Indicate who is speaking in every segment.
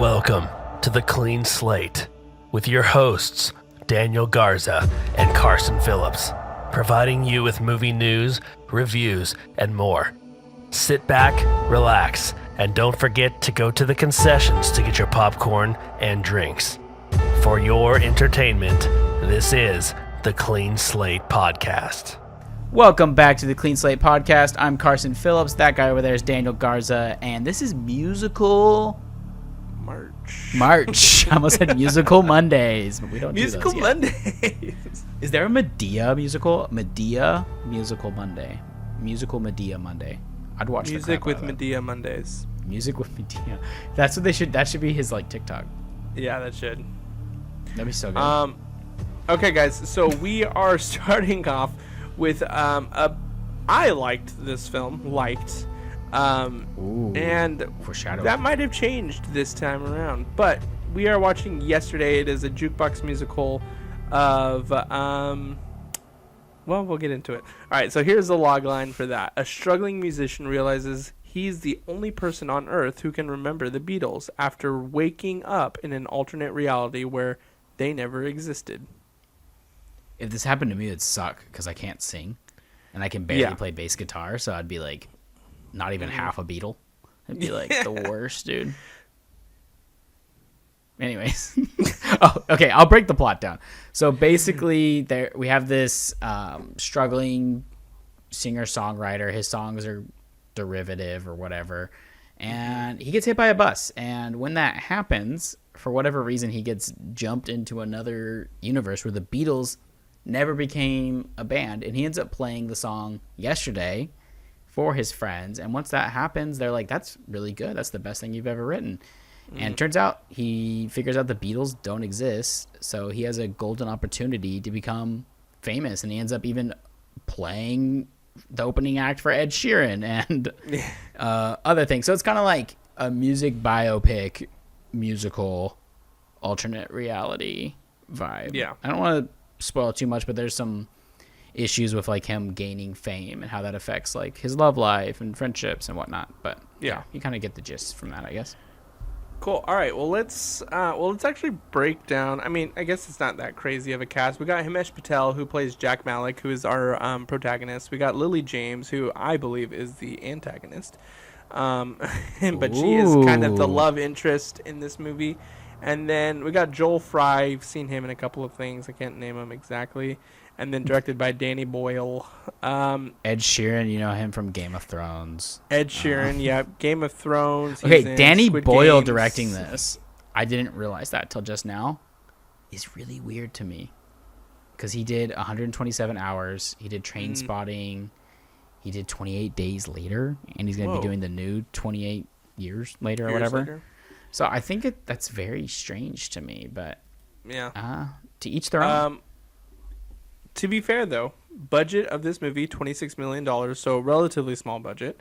Speaker 1: Welcome to the Clean Slate with your hosts, Daniel Garza and Carson Phillips, providing you with movie news, reviews, and more. Sit back, relax, and don't forget to go to the concessions to get your popcorn and drinks. For your entertainment, this is the Clean Slate Podcast.
Speaker 2: Welcome back to the Clean Slate Podcast. I'm Carson Phillips. That guy over there is Daniel Garza, and this is Musical March. I almost said Musical Mondays, but we don't
Speaker 3: Musical
Speaker 2: do those yet.
Speaker 3: Mondays.
Speaker 2: Is there a Medea musical? Medea Musical Monday. Musical Medea Monday. I'd watch the
Speaker 3: Music
Speaker 2: crap
Speaker 3: with
Speaker 2: out of it.
Speaker 3: Medea Mondays.
Speaker 2: Music with Medea. That's what they should. That should be his like TikTok.
Speaker 3: Yeah, that should.
Speaker 2: That'd be so good.
Speaker 3: Okay, guys. So we are starting off with I liked this film.
Speaker 2: Ooh,
Speaker 3: and
Speaker 2: foreshadowing.
Speaker 3: that might have changed this time around. But we are watching Yesterday. It is a jukebox musical of well, we'll get into it. All right, so here's the log line for that. A struggling musician realizes he's the only person on Earth who can remember the Beatles after waking up in an alternate reality where they never existed.
Speaker 2: If this happened to me, it'd suck because I can't sing, and I can barely play bass guitar, so I'd be like, not even half a Beatle. It'd be like the worst, dude. Anyways, oh, okay, I'll break the plot down. So basically, there we have this struggling singer-songwriter. His songs are derivative or whatever, and he gets hit by a bus. And when that happens, for whatever reason, he gets jumped into another universe where the Beatles never became a band, and he ends up playing the song Yesterday for his friends. And once that happens, they're like, that's really good. That's the best thing you've ever written. And it turns out he figures out the Beatles don't exist, so he has a golden opportunity to become famous, and he ends up even playing the opening act for Ed Sheeran and other things. So it's kind of like a music biopic, musical, alternate reality vibe.
Speaker 3: Yeah.
Speaker 2: I don't want to spoil too much, but there's some issues with like him gaining fame and how that affects like his love life and friendships and whatnot. But yeah, you kind of get the gist from that, I guess.
Speaker 3: Cool. All right. Well, let's actually break down. I mean, I guess it's not that crazy of a cast. We got Himesh Patel, who plays Jack Malik, who is our protagonist. We got Lily James, who I believe is the antagonist. But she is kind of the love interest in this movie. And then we got Joel Fry. You've seen him in a couple of things. I can't name him exactly. And then directed by Danny Boyle.
Speaker 2: Ed Sheeran, you know him from Game of Thrones.
Speaker 3: Ed Sheeran, yeah, Game of Thrones.
Speaker 2: Okay, Danny
Speaker 3: Squid
Speaker 2: Boyle
Speaker 3: Games.
Speaker 2: directing this. I didn't realize that till just now. Is really weird to me. Because he did 127 Hours. He did Train Spotting. He did 28 Days Later. And he's going to be doing the new 28 Years Later or whatever.
Speaker 3: Later.
Speaker 2: So I think that's very strange to me. But
Speaker 3: yeah,
Speaker 2: to each their own.
Speaker 3: To be fair, though, budget of this movie, $26 million, so relatively small budget.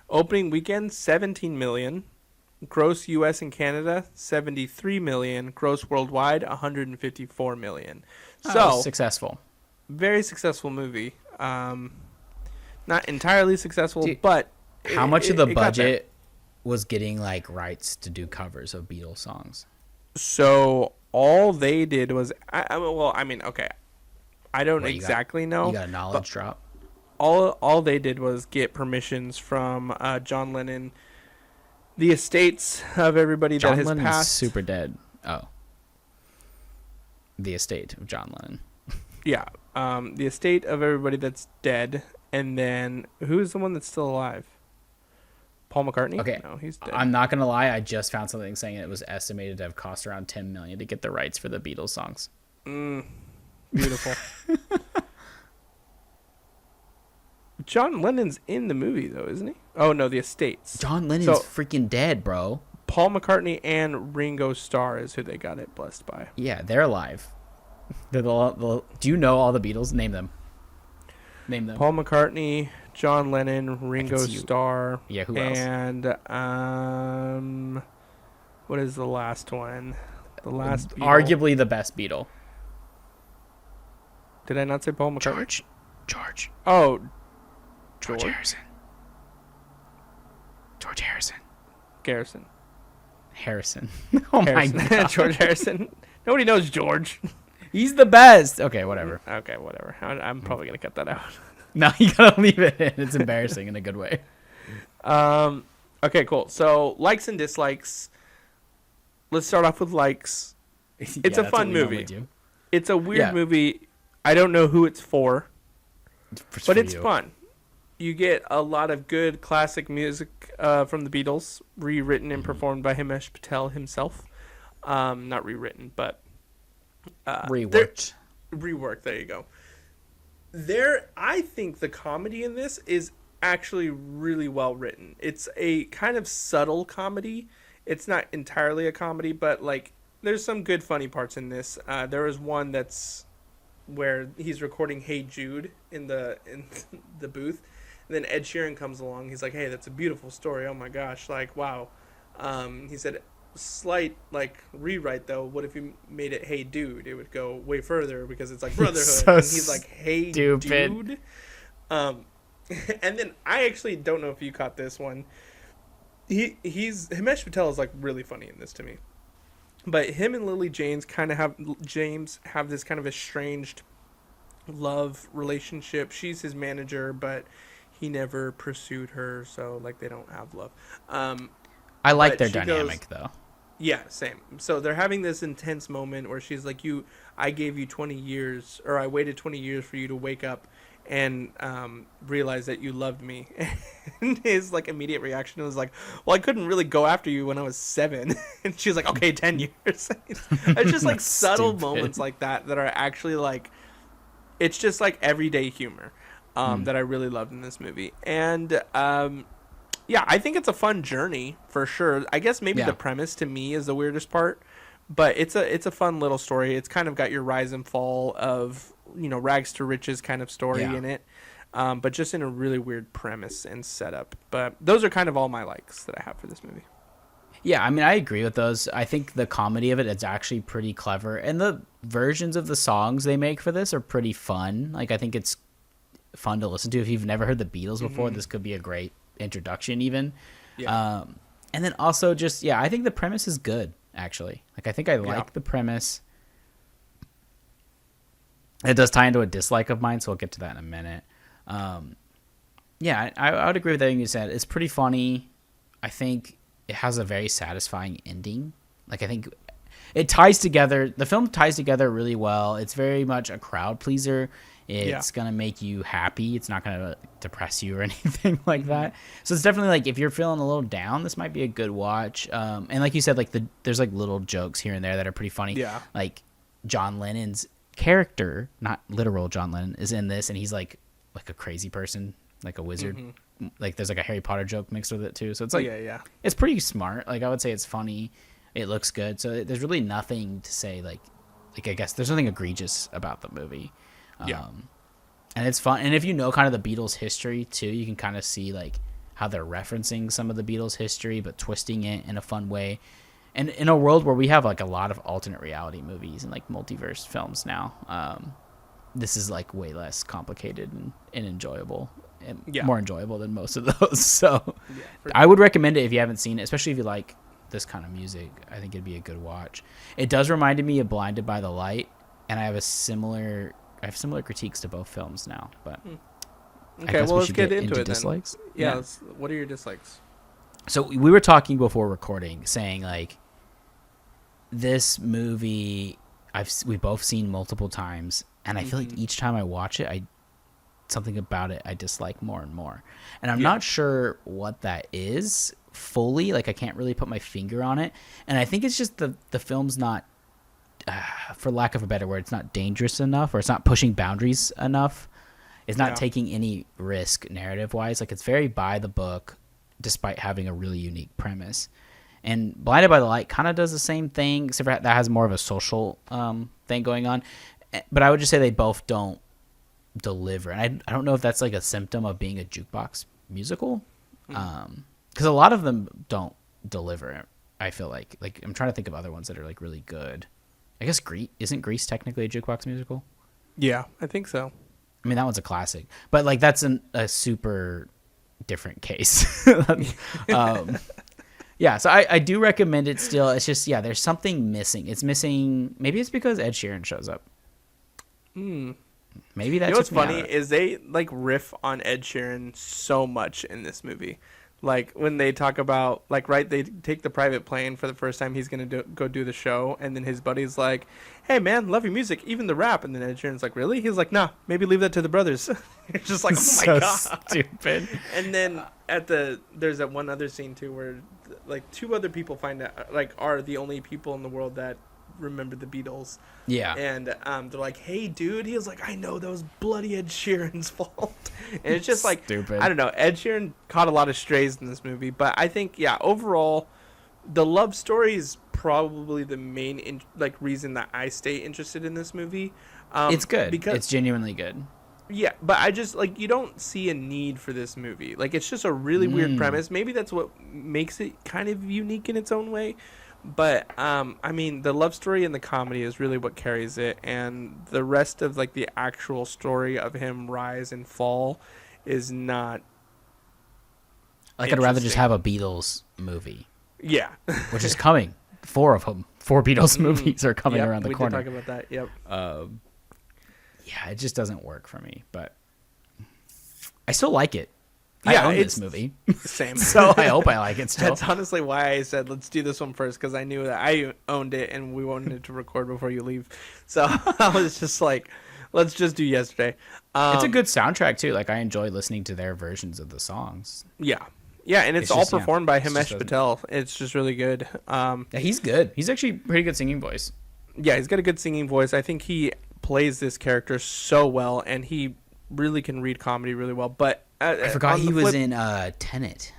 Speaker 3: Opening weekend, $17 million. Gross U.S. and Canada, $73 million. Gross worldwide, $154 million. So
Speaker 2: successful.
Speaker 3: Very successful movie. Not entirely successful, but
Speaker 2: how much of the budget was getting like rights to do covers of Beatles songs?
Speaker 3: So all they did was, I don't exactly know.
Speaker 2: You got a knowledge drop?
Speaker 3: All they did was get permissions from John Lennon, the estates of everybody that has
Speaker 2: Lennon's
Speaker 3: passed.
Speaker 2: Super dead. Oh. The estate of John Lennon.
Speaker 3: Yeah. The estate of everybody that's dead. And then, who's the one that's still alive? Paul McCartney?
Speaker 2: Okay.
Speaker 3: No, he's dead.
Speaker 2: I'm not going to lie. I just found something saying it was estimated to have cost around $10 million to get the rights for the Beatles songs.
Speaker 3: Beautiful. John Lennon's in the movie, though, isn't he? Oh, no, the estates.
Speaker 2: John Lennon's freaking dead, bro.
Speaker 3: Paul McCartney and Ringo Starr is who they got it blessed by.
Speaker 2: Yeah, they're alive. They're do you know all the Beatles? Name them.
Speaker 3: Paul McCartney, John Lennon, Ringo Starr.
Speaker 2: Yeah, who else?
Speaker 3: And, what is the last one? The last Beatle.
Speaker 2: Arguably the best Beatle.
Speaker 3: Did I not say Paul McCartney?
Speaker 2: George.
Speaker 3: Oh,
Speaker 2: George Harrison. George Harrison.
Speaker 3: Garrison.
Speaker 2: Harrison. Oh
Speaker 3: Harrison.
Speaker 2: my god,
Speaker 3: George Harrison. Nobody knows George.
Speaker 2: he's the best. Okay, whatever.
Speaker 3: Okay, whatever. I'm probably gonna cut that out.
Speaker 2: No, you gotta leave it in. It's embarrassing in a good way.
Speaker 3: Okay, cool. So likes and dislikes. Let's start off with likes. It's a fun movie. It's a weird movie. I don't know who it's for, but it's fun. You get a lot of good classic music from the Beatles, rewritten and performed by Himesh Patel himself. Not rewritten, but
Speaker 2: reworked.
Speaker 3: Reworked. There you go. I think the comedy in this is actually really well written. It's a kind of subtle comedy. It's not entirely a comedy, but like there's some good funny parts in this. There is one that's where he's recording "Hey Jude" in the booth, and then Ed Sheeran comes along. He's like, "Hey, that's a beautiful story. Oh my gosh, like wow." He said, "Slight like rewrite though. What if you made it Hey Dude? It would go way further because it's like brotherhood."
Speaker 2: So
Speaker 3: and he's like, "Hey
Speaker 2: stupid.
Speaker 3: Dude." And then I actually don't know if you caught this one. Himesh Patel is like really funny in this to me. But him and Lily James have this kind of estranged love relationship. She's his manager, but he never pursued her, so like they don't have love.
Speaker 2: I like their dynamic though.
Speaker 3: Yeah, same. So they're having this intense moment where she's like, I gave you 20 years, or I waited 20 years for you to wake up and realize that you loved me. And his like immediate reaction was like, well, I couldn't really go after you when I was 7. And she's like, okay, 10 years. It's just like subtle moments like that are actually like, it's just like everyday humor that I really loved in this movie. And yeah, I think it's a fun journey for sure. I guess maybe the premise to me is the weirdest part, but it's a fun little story. It's kind of got your rise and fall of, rags to riches kind of story in it, but just in a really weird premise and setup. But those are kind of all my likes that I have for this movie.
Speaker 2: Yeah, I mean, I agree with those. I think the comedy of it is actually pretty clever, and the versions of the songs they make for this are pretty fun. Like, I think it's fun to listen to. If you've never heard the Beatles before, this could be a great introduction even. Yeah. And then also just, I think the premise is good, actually. Like, I think I like the premise. It does tie into a dislike of mine, so we'll get to that in a minute. I would agree with everything you said. It's pretty funny. I think it has a very satisfying ending. Like, I think it ties together. The film ties together really well. It's very much a crowd pleaser. It's going to make you happy. It's not going to depress you or anything like that. So it's definitely like, if you're feeling a little down, this might be a good watch. And like you said, like there's like little jokes here and there that are pretty funny. Yeah. Like John Lennon's character, not literal John Lennon, is in this, and he's like a crazy person, like a wizard. Like there's like a Harry Potter joke mixed with it too. So it's like, it's pretty smart. Like I would say it's funny. It looks good. So there's really nothing to say like I guess there's nothing egregious about the movie. And it's fun. And if you know kind of the Beatles history too, you can kind of see like how they're referencing some of the Beatles history, but twisting it in a fun way. And in a world where we have like a lot of alternate reality movies and like multiverse films now, this is like way less complicated and enjoyable, and more enjoyable than most of those. So I would recommend it if you haven't seen it, especially if you like this kind of music. I think it'd be a good watch. It does remind me of Blinded by the Light, and I have similar critiques to both films now. But
Speaker 3: okay, well, let's get into it
Speaker 2: dislikes.
Speaker 3: Then. Yeah. What are your dislikes?
Speaker 2: So we were talking before recording, saying like, this movie we've both seen multiple times, and I feel like each time I watch it, something about it I dislike more and more. And I'm not sure what that is fully. Like I can't really put my finger on it. And I think it's just the film's not, for lack of a better word, it's not dangerous enough, or it's not pushing boundaries enough. It's not taking any risk narrative wise. Like it's very by the book, despite having a really unique premise. And Blinded by the Light kind of does the same thing, except for that has more of a social thing going on. But I would just say they both don't deliver. And I don't know if that's like a symptom of being a jukebox musical, because a lot of them don't deliver. I feel like I'm trying to think of other ones that are like really good. I guess isn't Grease technically a jukebox musical?
Speaker 3: Yeah, I think so.
Speaker 2: I mean, that one's a classic, but like that's a super different case. Yeah, so I do recommend it still. It's just, yeah, there's something missing. It's missing. Maybe it's because Ed Sheeran shows up. Maybe that's
Speaker 3: what's funny is they like riff on Ed Sheeran so much in this movie. Like when they talk about like they take the private plane for the first time he's gonna go do the show, and then his buddy's like, "Hey man, love your music, even the rap." And then Ed Sheeran's like, "Really?" He's like, "Nah, maybe leave that to the brothers." It's just like, oh my god,
Speaker 2: stupid.
Speaker 3: And then there's that one other scene too where like two other people find out like are the only people in the world that remember the Beatles.
Speaker 2: Yeah.
Speaker 3: And they're like, "Hey dude," he was like, "I know that was bloody Ed Sheeran's fault." And it's just like,
Speaker 2: stupid.
Speaker 3: I don't know, Ed Sheeran caught a lot of strays in this movie, but I think overall the love story is probably the main reason that I stay interested in this movie.
Speaker 2: It's good
Speaker 3: because
Speaker 2: it's genuinely good.
Speaker 3: Yeah, but I just like you don't see a need for this movie. Like it's just a really weird premise. Maybe that's what makes it kind of unique in its own way. But I mean, the love story and the comedy is really what carries it, and the rest of like the actual story of him rise and fall is not.
Speaker 2: Like I'd rather just have a Beatles movie.
Speaker 3: Yeah,
Speaker 2: which is coming. 4 of them. 4 Beatles movies are coming around the corner.
Speaker 3: We did talk about that. Yep.
Speaker 2: Yeah, it just doesn't work for me, but I still like it. I own this movie.
Speaker 3: Same.
Speaker 2: So I hope I like it still.
Speaker 3: That's honestly why I said let's do this one first, because I knew that I owned it and we wanted to record before you leave. So I was just like, let's just do yesterday.
Speaker 2: It's a good soundtrack too. Like I enjoy listening to their versions of the songs.
Speaker 3: Yeah. Yeah, and it's all just, performed by Himesh Patel. It's just really good.
Speaker 2: Yeah, he's good. He's actually pretty good singing voice.
Speaker 3: Yeah, he's got a good singing voice. I think he plays this character so well, and he really can read comedy really well. But
Speaker 2: I forgot he was in Tenet.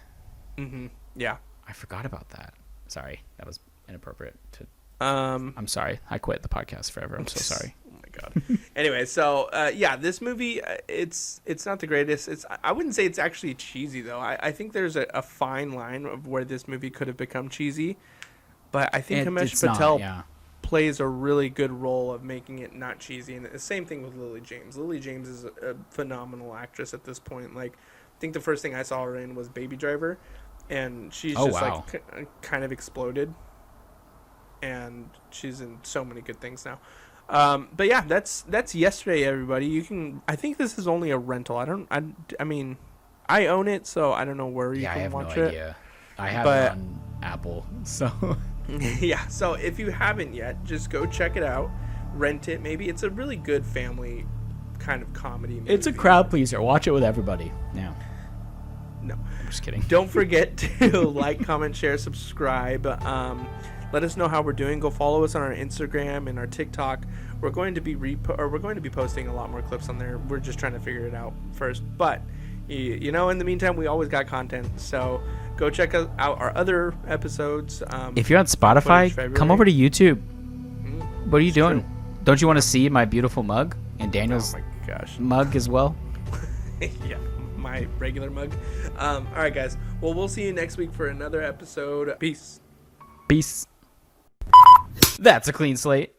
Speaker 3: Mm-hmm. Yeah.
Speaker 2: I forgot about that. Sorry, that was inappropriate. I'm sorry. I quit the podcast forever. I'm so sorry.
Speaker 3: Oh my god. Anyway, so yeah, this movie it's not the greatest. I wouldn't say it's actually cheesy though. I think there's a fine line of where this movie could have become cheesy, but I think Himesh Patel plays a really good role of making it not cheesy. And the same thing with Lily James. Lily James is a phenomenal actress at this point. Like, I think the first thing I saw her in was Baby Driver, and she's like kind of exploded. And she's in so many good things now. But yeah, that's yesterday, everybody. You can. I think this is only a rental. I mean, I own it, so I don't know where you can watch it. I have no idea.
Speaker 2: I have it on Apple, so.
Speaker 3: Yeah, so if you haven't yet, just go check it out, rent it. Maybe it's a really good family kind of comedy movie.
Speaker 2: It's a crowd pleaser. Watch it with everybody. Now.
Speaker 3: No,
Speaker 2: I'm just kidding.
Speaker 3: Don't forget to like, comment, share, subscribe. Let us know how we're doing. Go follow us on our Instagram and our TikTok. We're going to be posting a lot more clips on there. We're just trying to figure it out first. But you know, in the meantime, we always got content. So go check out our other episodes.
Speaker 2: If you're on Spotify, come over to YouTube. What are you doing? True. Don't you want to see my beautiful mug and Daniel's mug as well?
Speaker 3: Yeah, my regular mug. All right, guys. Well, we'll see you next week for another episode. Peace.
Speaker 2: Peace. That's a clean slate.